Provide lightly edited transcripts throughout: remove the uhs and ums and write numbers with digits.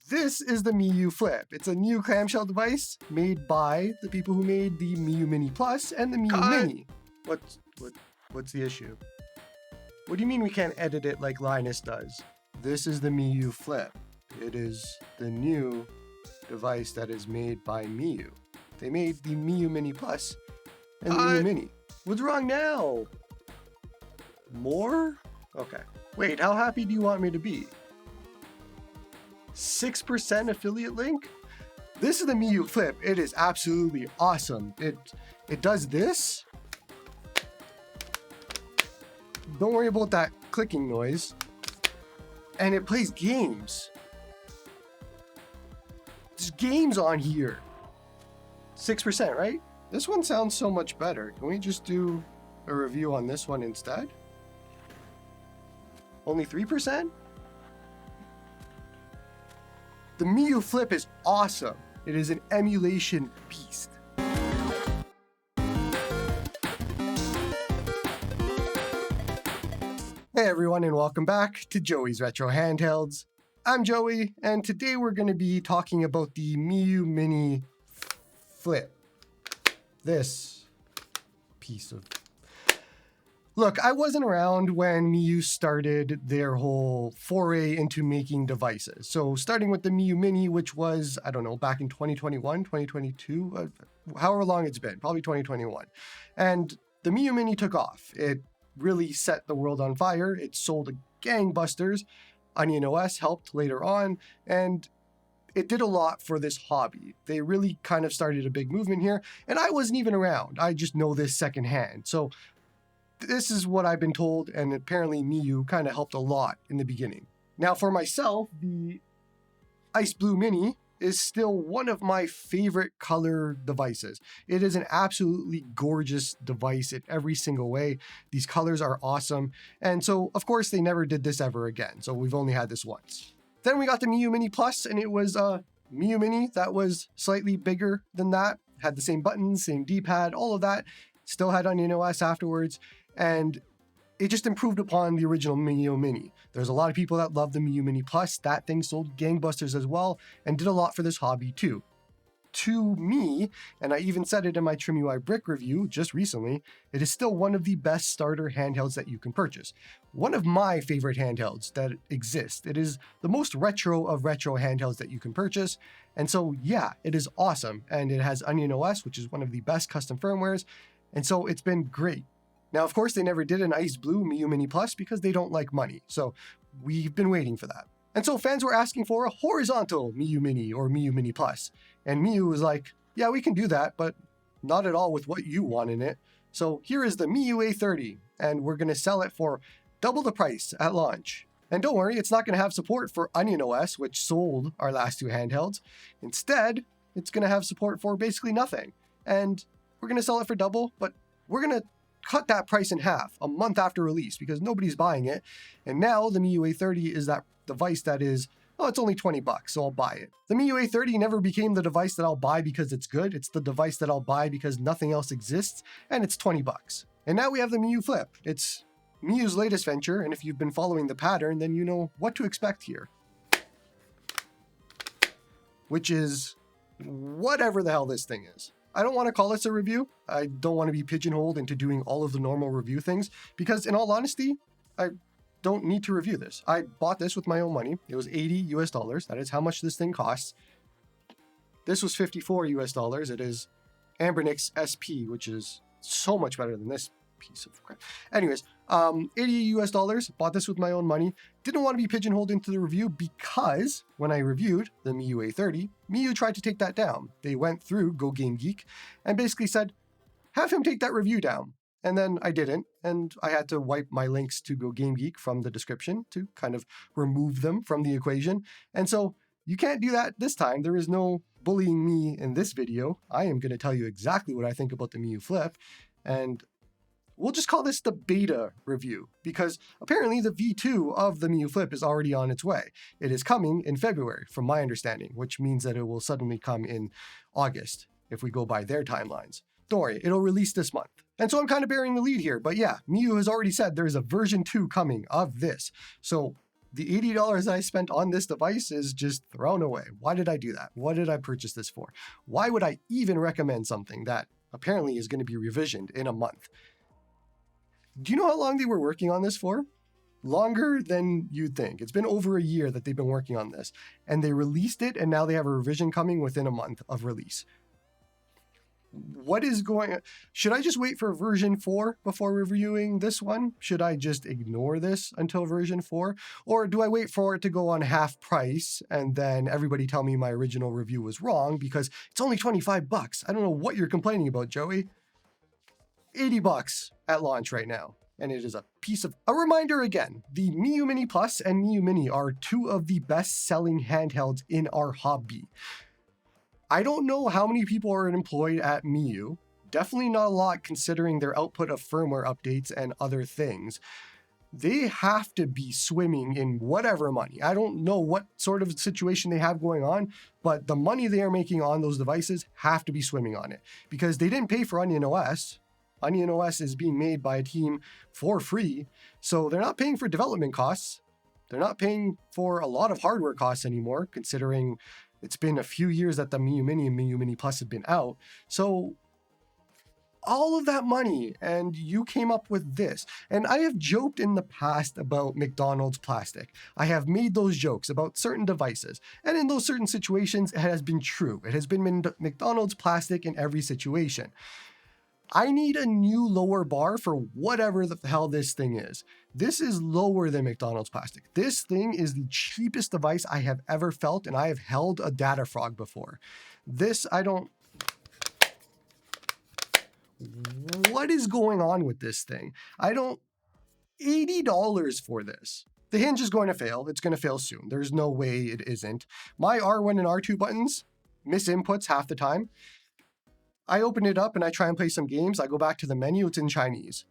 This is the Miyoo Flip. It's a new clamshell device made by the people who made the Miyoo Mini Plus and the Miyoo Mini. What's the issue? What do you mean we can't edit it like Linus does? This is the Miyoo Flip. It is the new device that is made by Miyoo. They made the Miyoo Mini Plus and the Miyoo Mini. What's wrong now? More? Okay. Wait, how happy do you want me to be? 6% affiliate link? This is the Miyoo Flip. It is absolutely awesome. It does this. Don't worry about that clicking noise. And it plays games. There's games on here. 6%, right? This one sounds so much better. Can we just do a review on this one instead? Only 3%? The Miyoo Flip is awesome. It is an emulation beast. Hey everyone, and welcome back to Joey's Retro Handhelds. I'm Joey, and today we're going to be talking about the Miyoo Mini Flip. This piece of... Look, I wasn't around when Miyoo started their whole foray into making devices. So starting with the Miyoo Mini, which was, I don't know, back in 2021, 2022, however long it's been, probably 2021. And the Miyoo Mini took off. It really set the world on fire. It sold gangbusters. Onion OS helped later on, and it did a lot for this hobby. They really kind of started a big movement here, and I wasn't even around. I just know this secondhand. So this is what I've been told, and apparently Miyoo kind of helped a lot in the beginning. Now for myself, the Ice Blue Mini is still one of my favorite color devices. It is an absolutely gorgeous device in every single way. These colors are awesome. And so, of course, they never did this ever again. So we've only had this once. Then we got the Miyoo Mini Plus, and it was a Miyoo Mini that was slightly bigger than that. Had the same buttons, same D-pad, all of that. Still had Onion OS afterwards. And it just improved upon the original Miyoo Mini. There's a lot of people that love the Miyoo Mini Plus. That thing sold gangbusters as well and did a lot for this hobby too. To me, and I even said it in my Trim UI Brick review just recently, it is still one of the best starter handhelds that you can purchase. One of my favorite handhelds that exist. It is the most retro of retro handhelds that you can purchase. And so yeah, it is awesome. And it has Onion OS, which is one of the best custom firmwares. And so it's been great. Now, of course, they never did an Ice Blue Miyoo Mini Plus because they don't like money. So we've been waiting for that. And so fans were asking for a horizontal Miyoo Mini or Miyoo Mini Plus. And Miyoo was like, yeah, we can do that, but not at all with what you want in it. So here is the Miyoo A30, and we're going to sell it for double the price at launch. And don't worry, it's not going to have support for Onion OS, which sold our last two handhelds. Instead, it's going to have support for basically nothing. And we're going to sell it for double, but we're going to cut that price in half a month after release because nobody's buying it. And now the Miyoo A30 is that device that is, oh, it's only 20 bucks, so I'll buy it. The Miyoo A30 never became the device that I'll buy because it's good. It's the device that I'll buy because nothing else exists, and it's 20 bucks. And now we have the Miyoo Flip. It's Miyoo's latest venture, and if you've been following the pattern, then you know what to expect here. Which is whatever the hell this thing is. I don't want to call this a review. I don't want to be pigeonholed into doing all of the normal review things because in all honesty, I don't need to review this. I bought this with my own money. It was $80 US. That is how much this thing costs. This was $54 US. It is Ambernix SP, which is so much better than this piece of crap. Anyways, $80 US, bought this with my own money. Didn't want to be pigeonholed into the review because when I reviewed the Miyoo A30, Miyoo tried to take that down. They went through Go Game Geek and basically said, have him take that review down. And then I didn't, and I had to wipe my links to Go Game Geek from the description to kind of remove them from the equation. And so you can't do that this time. There is no bullying me in this video. I am going to tell you exactly what I think about the Miyoo Flip, and we'll just call this the beta review because apparently the V2 of the Miyoo Flip is already on its way. It is coming in February, from my understanding, which means that it will suddenly come in August if we go by their timelines. Don't worry, it'll release this month. And so I'm kind of bearing the lead here, but yeah, Miyoo has already said there is a version 2 coming of this. So The $80 I spent on this device is just thrown away. Why did I do that? What did I purchase this for? Why would I even recommend something that apparently is going to be revisioned in a month? Do you know how long they were working on this for? Longer than you'd think. It's been over a year that they've been working on this, and they released it, and now they have a revision coming within a month of release. What is going on? Should I just wait for version 4 before reviewing this one? Should I just ignore this until version 4? Or do I wait for it to go on half price and then everybody tell me my original review was wrong because it's only $25? I don't know what you're complaining about, Joey. $80 at launch right now. And it is a piece of a reminder again. The Miyoo Mini Plus and Miyoo Mini are two of the best-selling handhelds in our hobby. I don't know how many people are employed at Miyoo. Definitely not a lot considering their output of firmware updates and other things. They have to be swimming in whatever money. I don't know what sort of situation they have going on, but the money they are making on those devices have to be swimming on it because they didn't pay for Onion OS. Onion OS is being made by a team for free, so they're not paying for development costs. They're not paying for a lot of hardware costs anymore, considering it's been a few years that the Miyoo Mini and Miyoo Mini Plus have been out. So all of that money, and you came up with this. And I have joked in the past about McDonald's plastic. I have made those jokes about certain devices. And in those certain situations, it has been true. It has been McDonald's plastic in every situation. I need a new lower bar for whatever the hell this thing is. This is lower than McDonald's plastic. This thing is the cheapest device I have ever felt, and I have held a data frog before. What is going on with this thing? $80 for this. The hinge is going to fail. It's going to fail soon. There's no way it isn't. My R1 and R2 buttons miss inputs half the time. I open it up and I try and play some games. I go back to the menu, it's in Chinese.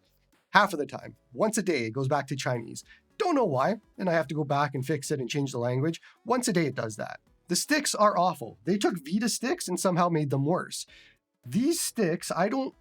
Half of the time. Once a day, it goes back to Chinese. Don't know why, and I have to go back and fix it and change the language. Once a day, it does that. The sticks are awful. They took Vita sticks and somehow made them worse. These sticks, I don't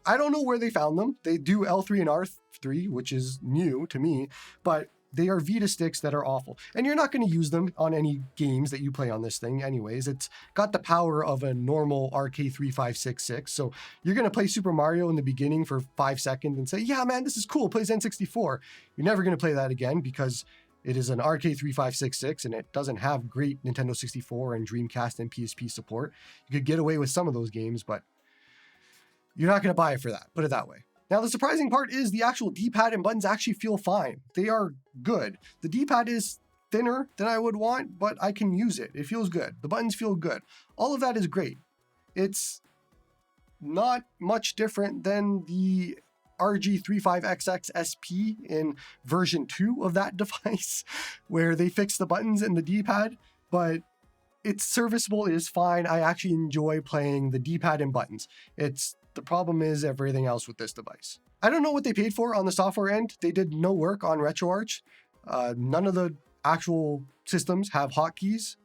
know where they found them. They do L3 and R3, which is new to me, but they are Vita sticks that are awful. And you're not going to use them on any games that you play on this thing anyways. It's got the power of a normal RK3566. So you're going to play Super Mario in the beginning for 5 seconds and say, yeah, man, this is cool. It plays N64. You're never going to play that again because it is an RK3566 and it doesn't have great Nintendo 64 and Dreamcast and PSP support. You could get away with some of those games, but you're not going to buy it for that. Put it that way. Now, the surprising part is the actual D-pad and buttons actually feel fine. They are good. The D-pad is thinner than I would want, but I can use it. It feels good. The buttons feel good. All of that is great. It's not much different than the RG35XX SP in version 2 of that device, where they fixed the buttons and the D-pad, but it's serviceable. It is fine. I actually enjoy playing the D-pad and buttons. The problem is everything else with this device. I don't know what they paid for on the software end. They did no work on RetroArch. None of the actual systems have hotkeys.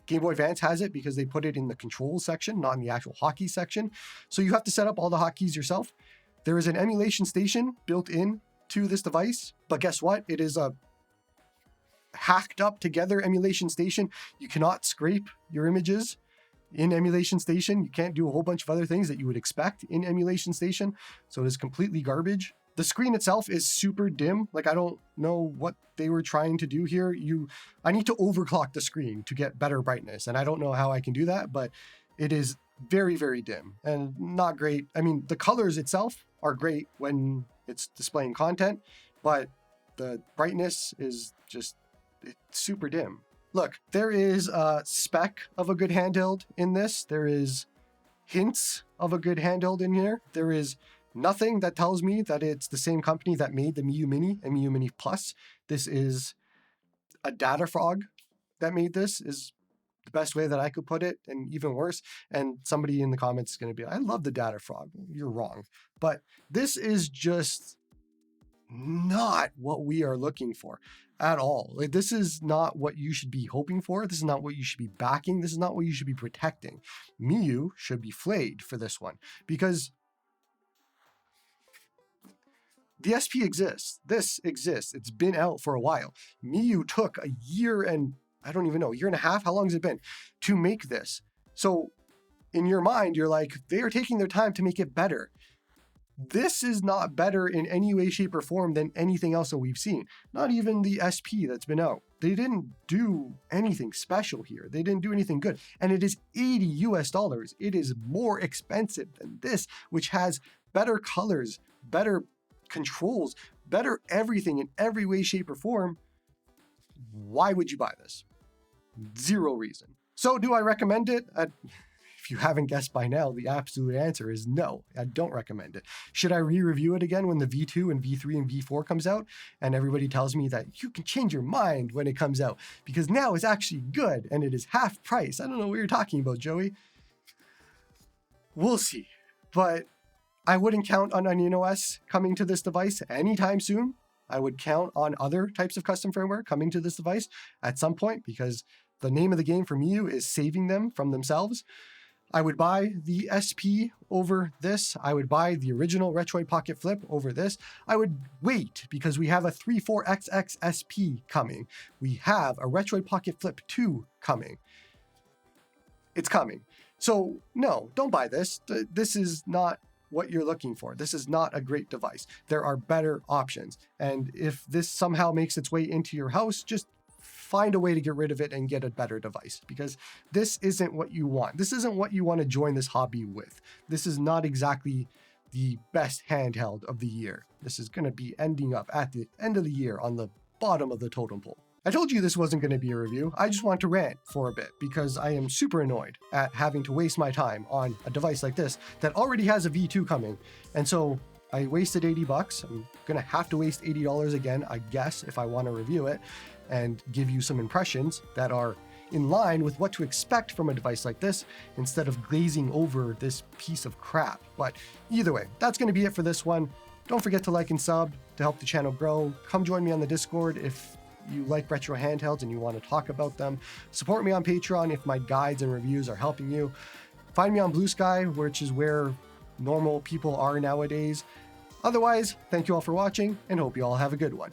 Game Boy Advance has it because they put it in the controls section, not in the actual hotkey section. So you have to set up all the hotkeys yourself. There is an emulation station built in to this device, but guess what? It is a hacked up together emulation station. You cannot scrape your images in Emulation Station. You can't do a whole bunch of other things that you would expect in Emulation Station. So it is completely garbage. The screen itself is super dim. Like, I don't know what they were trying to do here. I need to overclock the screen to get better brightness. And I don't know how I can do that, but it is very, very dim and not great. I mean, the colors itself are great when it's displaying content, but the brightness is just, it's super dim. Look, there is a spec of a good handheld in this. There is hints of a good handheld in here. There is nothing that tells me that it's the same company that made the Miyoo Mini and Miyoo Mini Plus. This is a data frog that made this, is the best way that I could put it, and even worse. And somebody in the comments is going to be, I love the data frog. You're wrong. But this is just not what we are looking for at all. Like, this is not what you should be hoping for. This is not what you should be backing. This is not what you should be protecting. Miyoo should be flayed for this one because The SP exists. This exists. It's been out for a while. Miyoo took a year and, I don't even know, year and a half? How long has it been to make this? So in your mind, you're like, they are taking their time to make it better. This is not better in any way, shape, or form than anything else that we've seen. Not even the SP that's been out. They didn't do anything special here. They didn't do anything good. And it is $80 US. It is more expensive than this, which has better colors, better controls, better everything in every way, shape, or form. Why would you buy this? Zero reason. So do I recommend it? If you haven't guessed by now, the absolute answer is no. I don't recommend it. Should I re-review it again when the V2 and V3 and V4 comes out? And everybody tells me that you can change your mind when it comes out because now it's actually good and it is half price. I don't know what you're talking about, Joey. We'll see. But I wouldn't count on Onion OS coming to this device anytime soon. I would count on other types of custom firmware coming to this device at some point because the name of the game for Miyoo is saving them from themselves. I would buy the SP over this. I would buy the original Retroid Pocket Flip over this. I would wait because we have a 34XX SP coming. We have a Retroid Pocket Flip 2 coming. It's coming. So no, don't buy this. This is not what you're looking for. This is not a great device. There are better options. And if this somehow makes its way into your house, just find a way to get rid of it and get a better device because this isn't what you want. This isn't what you want to join this hobby with. This is not exactly the best handheld of the year. This is going to be ending up at the end of the year on the bottom of the totem pole. I told you this wasn't going to be a review. I just want to rant for a bit because I am super annoyed at having to waste my time on a device like this that already has a V2 coming. And so I wasted $80. I'm going to have to waste $80 again, I guess, if I want to review it and give you some impressions that are in line with what to expect from a device like this instead of glazing over this piece of crap. But either way, that's going to be it for this one. Don't forget to like and sub to help the channel grow. Come join me on the Discord if you like retro handhelds and you want to talk about them. Support me on Patreon if my guides and reviews are helping you. Find me on Blue Sky, which is where normal people are nowadays. Otherwise, thank you all for watching and hope you all have a good one.